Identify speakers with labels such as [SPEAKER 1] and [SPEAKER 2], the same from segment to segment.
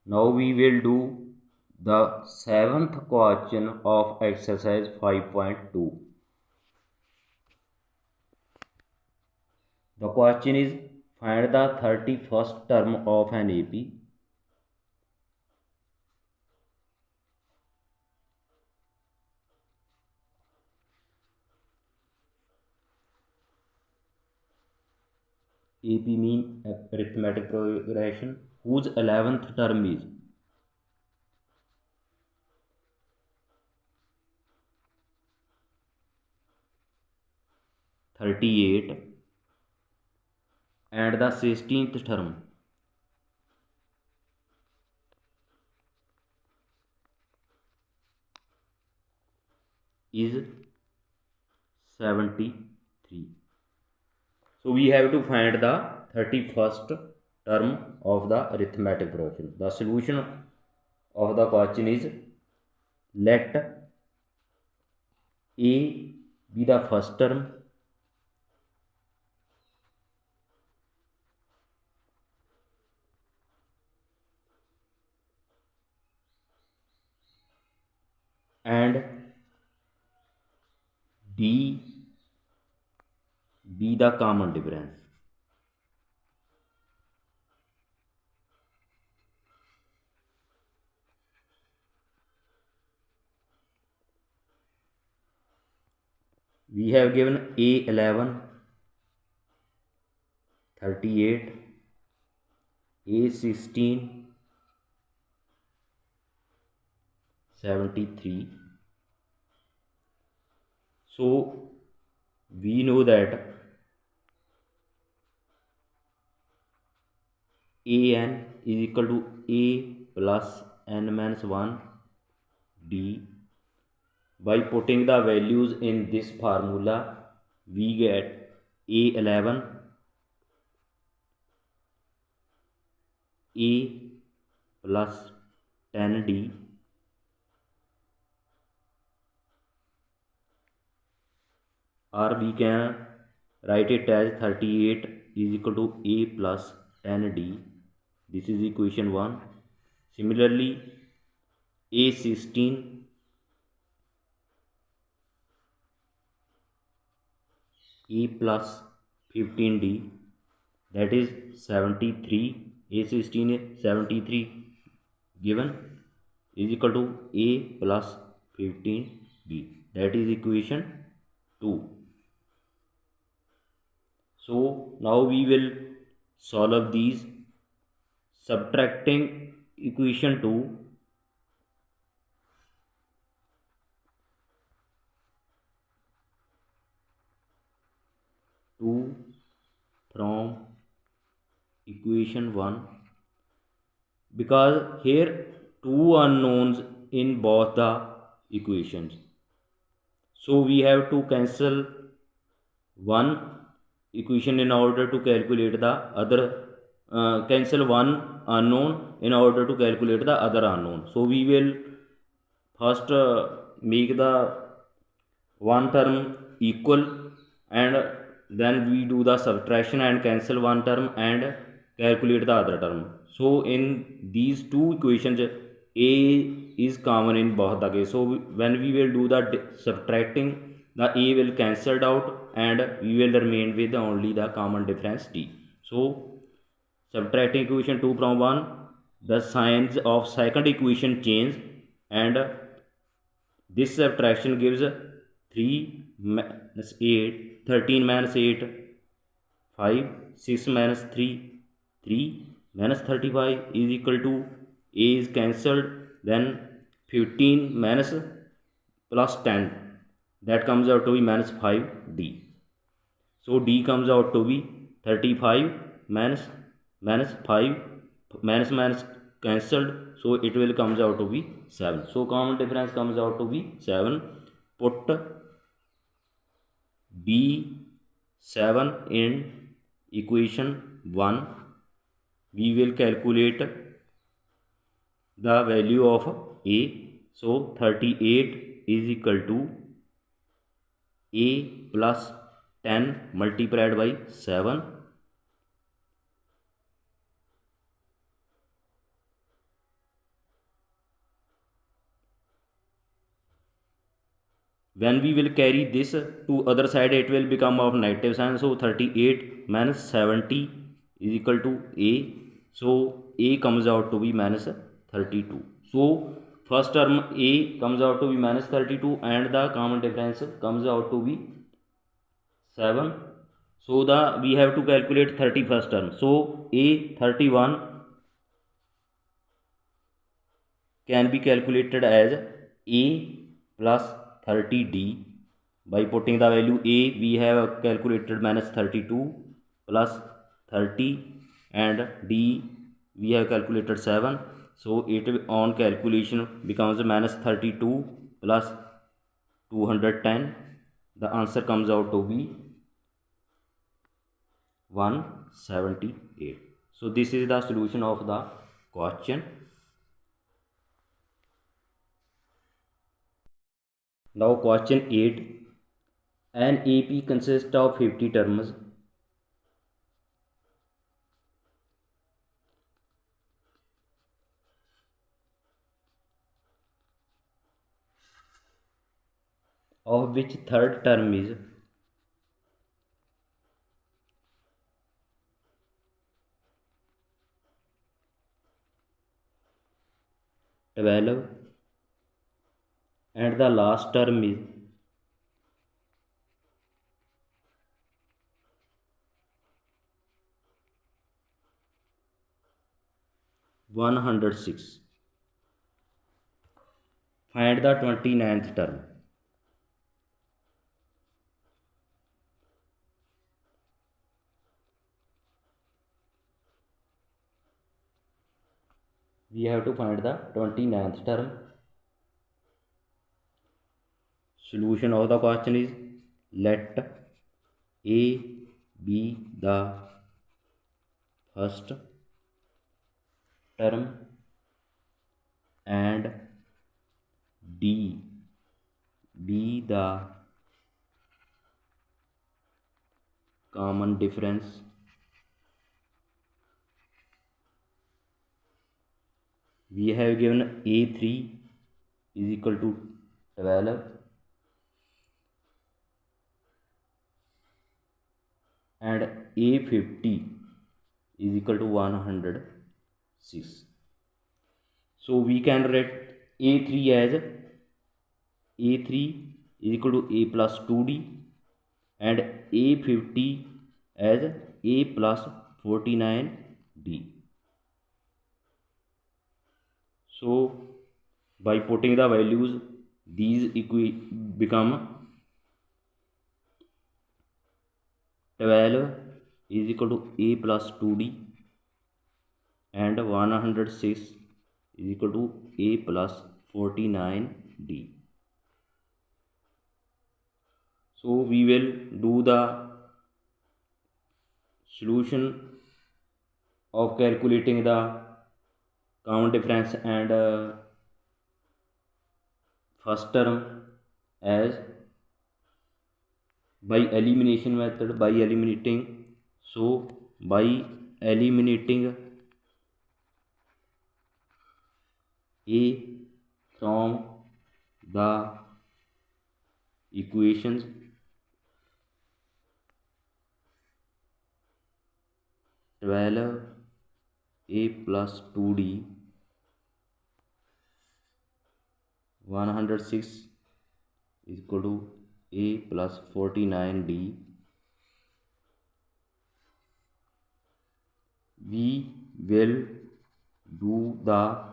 [SPEAKER 1] Now we will do the seventh question of exercise 5.2. The question is, find the 31st term of an AP. AP mean arithmetic progression, whose 11th term is 38 and the 16th term is 73. So we have to find the 31st term of the arithmetic progression. The solution of the question is, let A be the first term, and D be the common difference. We have given A11, 38, A16, 73. So we know that an is equal to a plus n minus 1 d. By putting the values in this formula, we get a11 a plus 10d or we can write it as 38 is equal to a plus 10d. This is equation 1. Similarly, a16 a plus 15d, that is 73. A16 is 73 given is equal to a plus 15d, that is equation 2. So now we will solve these. Subtracting equation 2, 2 from equation 1, because here two unknowns in both the equations, so we have to cancel one equation in order to calculate the other, cancel one unknown in order to calculate the other unknown. So we will first make the one term equal, and then we do the subtraction and cancel one term and calculate the other term. So in these two equations, a is common in both the case. So when we will do the subtracting, the a will cancelled out and we will remain with only the common difference d. So subtracting equation 2 from 1, the signs of second equation change, and this subtraction gives 3 minus 8, 13 minus 8, 5, 6 minus 3, 3 minus 35 is equal to a is cancelled, then 15 minus plus 10, that comes out to be minus 5d. So d comes out to be 35 minus minus 5 minus minus cancelled, so it will comes out to be 7. So common difference comes out to be 7. Put b7 in equation 1. We will calculate the value of a. So 38 is equal to a plus 10 multiplied by 7, . when we will carry this to other side, it will become of negative sign. So 38 minus 70 is equal to a. So a comes out to be minus 32. So first term a comes out to be minus 32 and the common difference comes out to be 7. So the we have to calculate 31st term. So a 31 can be calculated as a plus 30d. By putting the value a, we have calculated minus 32 plus 30, and d we have calculated 7. So it on calculation becomes minus 32 plus 210. The answer comes out to be 178. So this is the solution of the question. Now question 8. An AP consists of 50 terms. Of which third term is twelve and the last term is 106. Find the 29th term. We have to find the 29th term. Solution of the question is, let A be the first term and D be the common difference. We have given A3 is equal to 12 and A50 is equal to 106. So we can write A3 as A3 is equal to A plus 2D and A50 as A plus 49D. So by putting the values, these become 12 is equal to A plus 2D and 106 is equal to A plus 49D. So we will do the solution of calculating the common difference and first term as by elimination method, by eliminating. So by eliminating A from the equations, twelve A plus 2D 106 is equal to A plus 49D. We will do the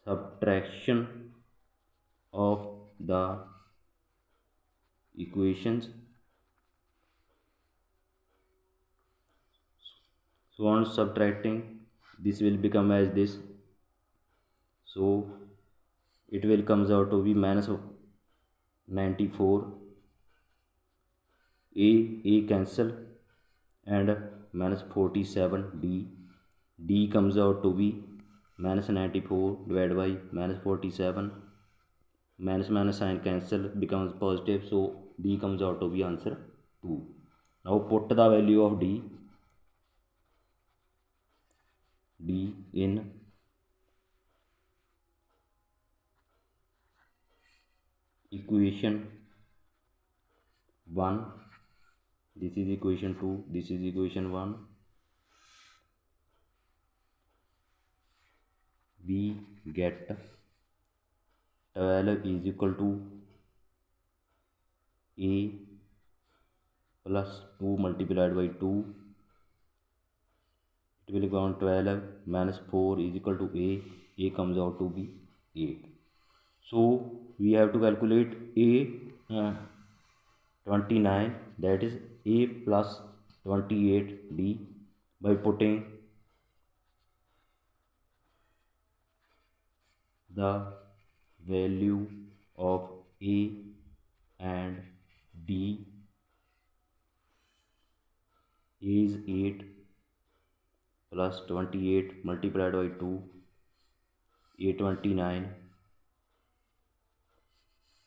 [SPEAKER 1] subtraction of the equations. So on subtracting, this will become as this. So it will comes out to be minus 94. A cancel and minus 47D. D comes out to be minus 94 divided by minus 47. Minus minus sign cancel becomes positive, so D comes out to be answer 2. Now put the value of D equation 1, this is equation 2, this is equation 1, we get 12 is equal to a plus 2 multiplied by 2, it will become 12 minus 4 is equal to a comes out to be 8. So we have to calculate a 29, that is a plus 28d, by putting the value of a and d. A is 8 plus 28 multiplied by 2, a 29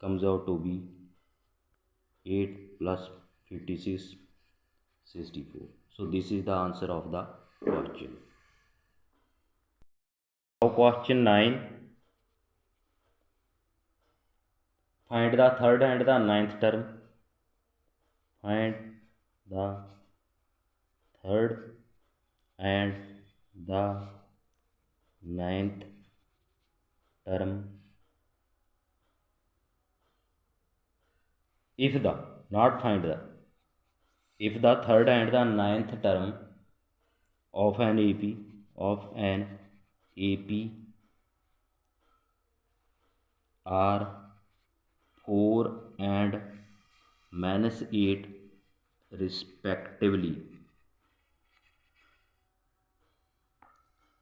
[SPEAKER 1] comes out to be 8 plus 56 64. So this is the answer of the question. Now question 9, find the third and the ninth term. Find the third and the ninth term if the, not find the, if the third and the ninth term of an AP are 4 and minus 8 respectively,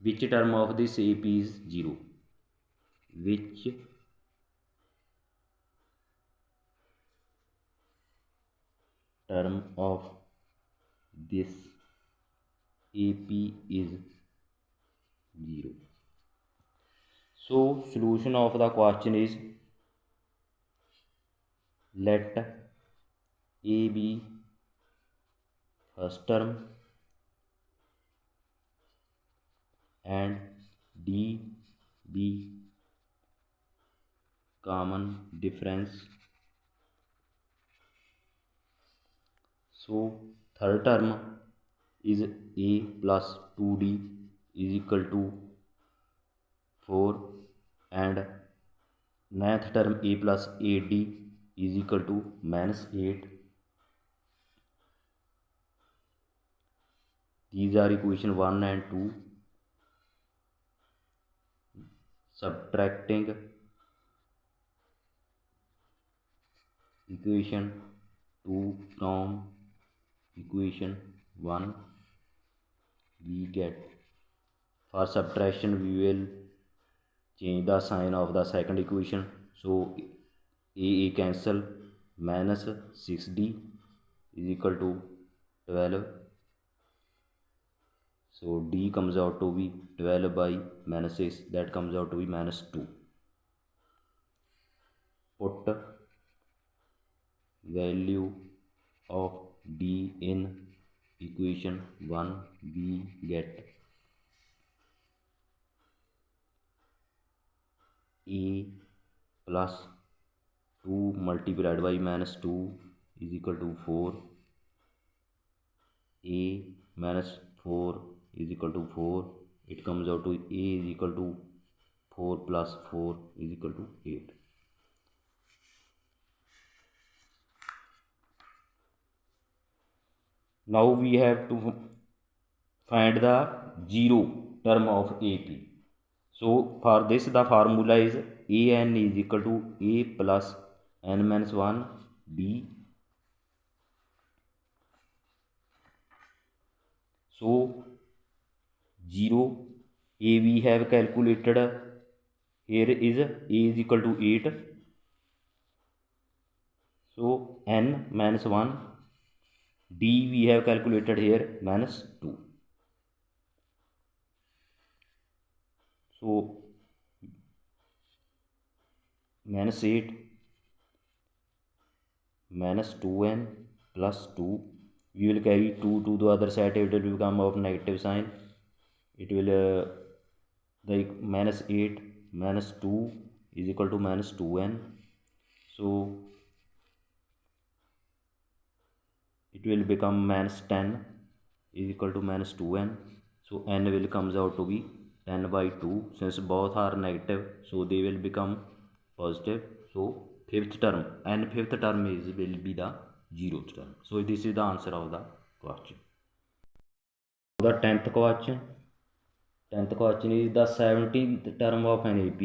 [SPEAKER 1] which term of this AP is 0? Which term of this AP is 0? So solution of the question is, let A be first term and D be common difference. So third term is a plus 2d is equal to 4 and ninth term a plus 8d is equal to minus 8. These are equation 1 and 2. Subtracting equation 2 from equation 1, we get, for subtraction we will change the sign of the second equation. So a cancel, minus 6d is equal to 12. So d comes out to be 12 by minus 6, that comes out to be minus 2. Put value of d in equation 1, we get a plus 2 multiplied by minus 2 is equal to 4, a minus 4 is equal to 4, it comes out to a is equal to 4 plus 4 is equal to 8. Now we have to find the 0 term of AP. So for this the formula is an is equal to a plus n minus 1 d. So 0 a we have calculated, here is a is equal to 8. So n minus 1, d we have calculated here minus 2. So minus 8 minus 2n plus 2, we will carry 2 to the other side, it will become of negative sign, it will like minus 8 minus 2 is equal to minus 2n. So it will become minus 10 is equal to minus 2n. So n will comes out to be 10 by 2. Since both are negative, so they will become positive. So fifth term, n fifth term is will be the zeroth term. So this is the answer of the question. The 10th question. 10th question is the 17th term of an AP.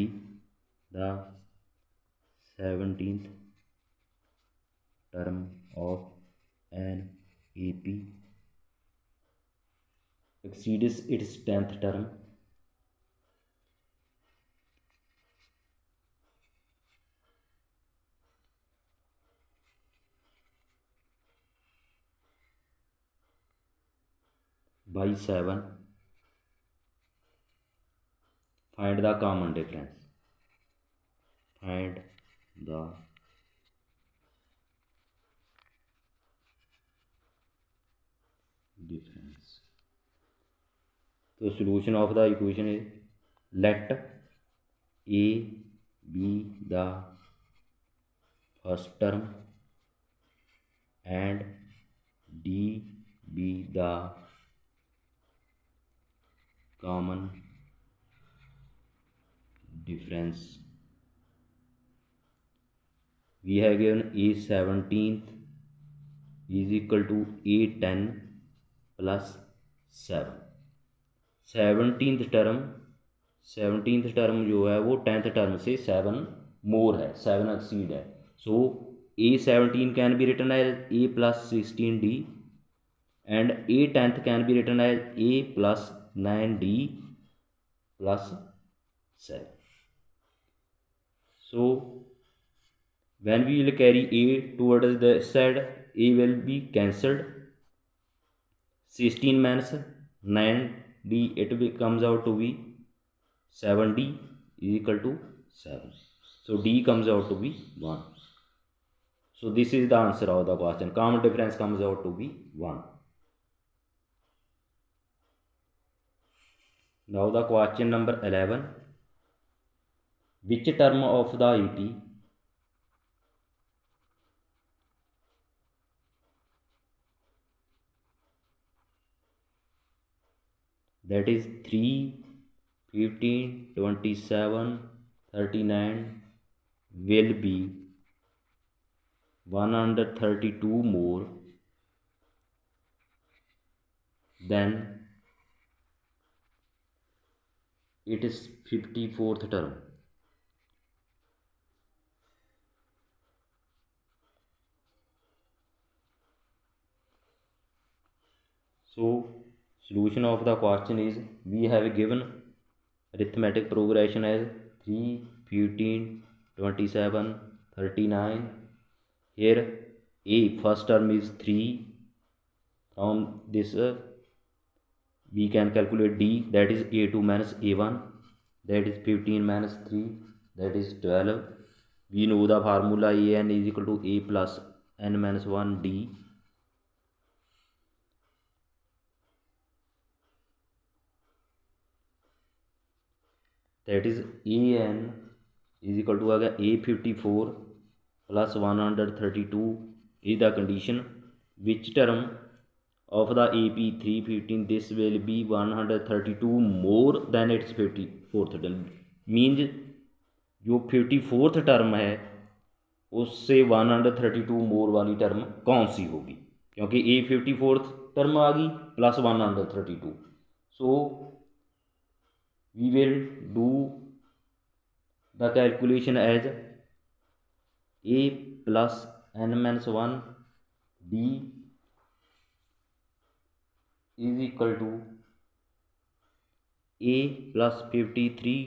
[SPEAKER 1] The 17th term of an AP exceeds its 10th term by 7. Find the common difference. Find the difference. So solution of the equation is, let A be the first term and D be the common difference. We have given A17th is equal to A10 plus 7. 17th term जो है वो 10th term से 7 मोर है, 7 exceed है. So A17 can be written as A plus 16D and A10th can be written as A plus 9D plus 7. So when we will carry A towards the side, A will be cancelled. 16 minus 9D, it comes out to be 7D is equal to 7. So D comes out to be 1. So this is the answer of the question. Common difference comes out to be 1. Now the question number 11. Which term of the AP that is 3, 15, 27, 39 will be 132 more than its 54th term? So solution of the question is, we have given arithmetic progression as 3, 15, 27, 39. Here A first term is 3. From this we can calculate D, that is A2 minus A1, that is 15 minus 3, that is 12. We know the formula An is equal to A plus n minus 1 D. That is An is equal to A54 plus 132 is the condition. Which term of the AP 315, this will be 132 more than its 54th term. Means जो 54th term है उससे 132 मोर वाली term कौन सी होगी, क्योंकि A54th term आ गई plus 132. So we will do the calculation as A plus n minus 1 D is equal to A plus 53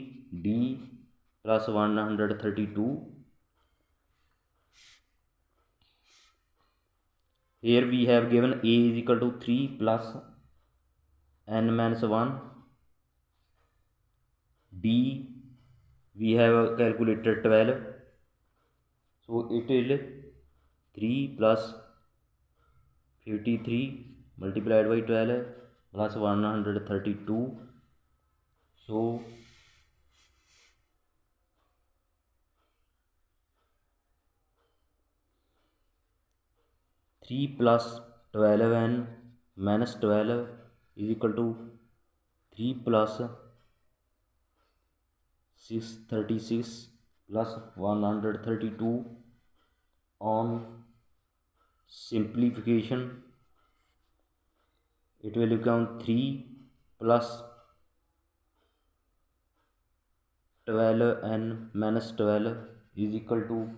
[SPEAKER 1] D plus 132. Here we have given A is equal to 3 plus n minus 1. D we have calculated 12. So it is 3 plus 53 multiplied by 12 plus 132. So 3 plus 12n minus 12 is equal to 3 plus 636 plus 132. On simplification it will become 3 plus 12n minus 12 is equal to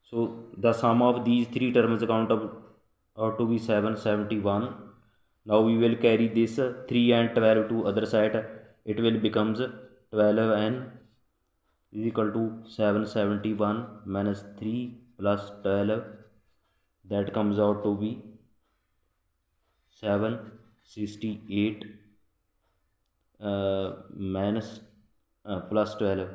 [SPEAKER 1] so the sum of these three terms count out to be 771. Now we will carry this 3 and 12 to other side. It will becomes 12n is equal to 771 minus 3 plus 12, that comes out to be 768 minus plus 12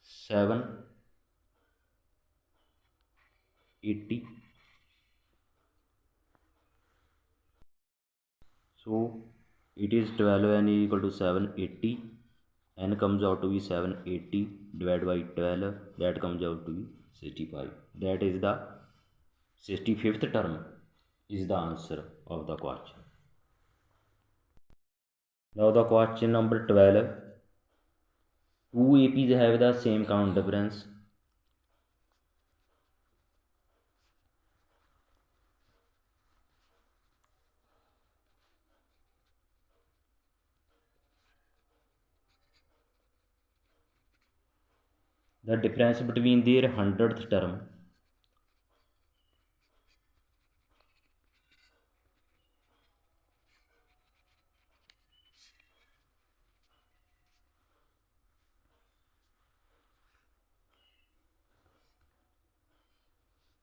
[SPEAKER 1] 780. So it is 12n is equal to 780, n comes out to be 780 divided by 12, that comes out to be 65. That is the 65th term is the answer of the question. Now the question number 12. Two APs have the same count difference. The difference between their 100th term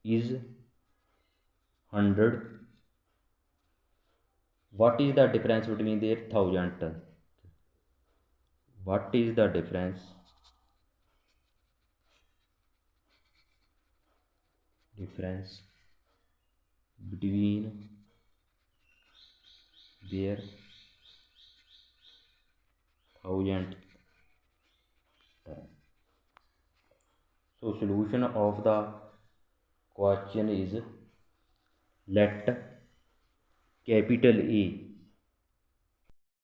[SPEAKER 1] is 100. What is the difference between their 1000th? What is the difference between their 1000th term? So solution of the question is, let capital A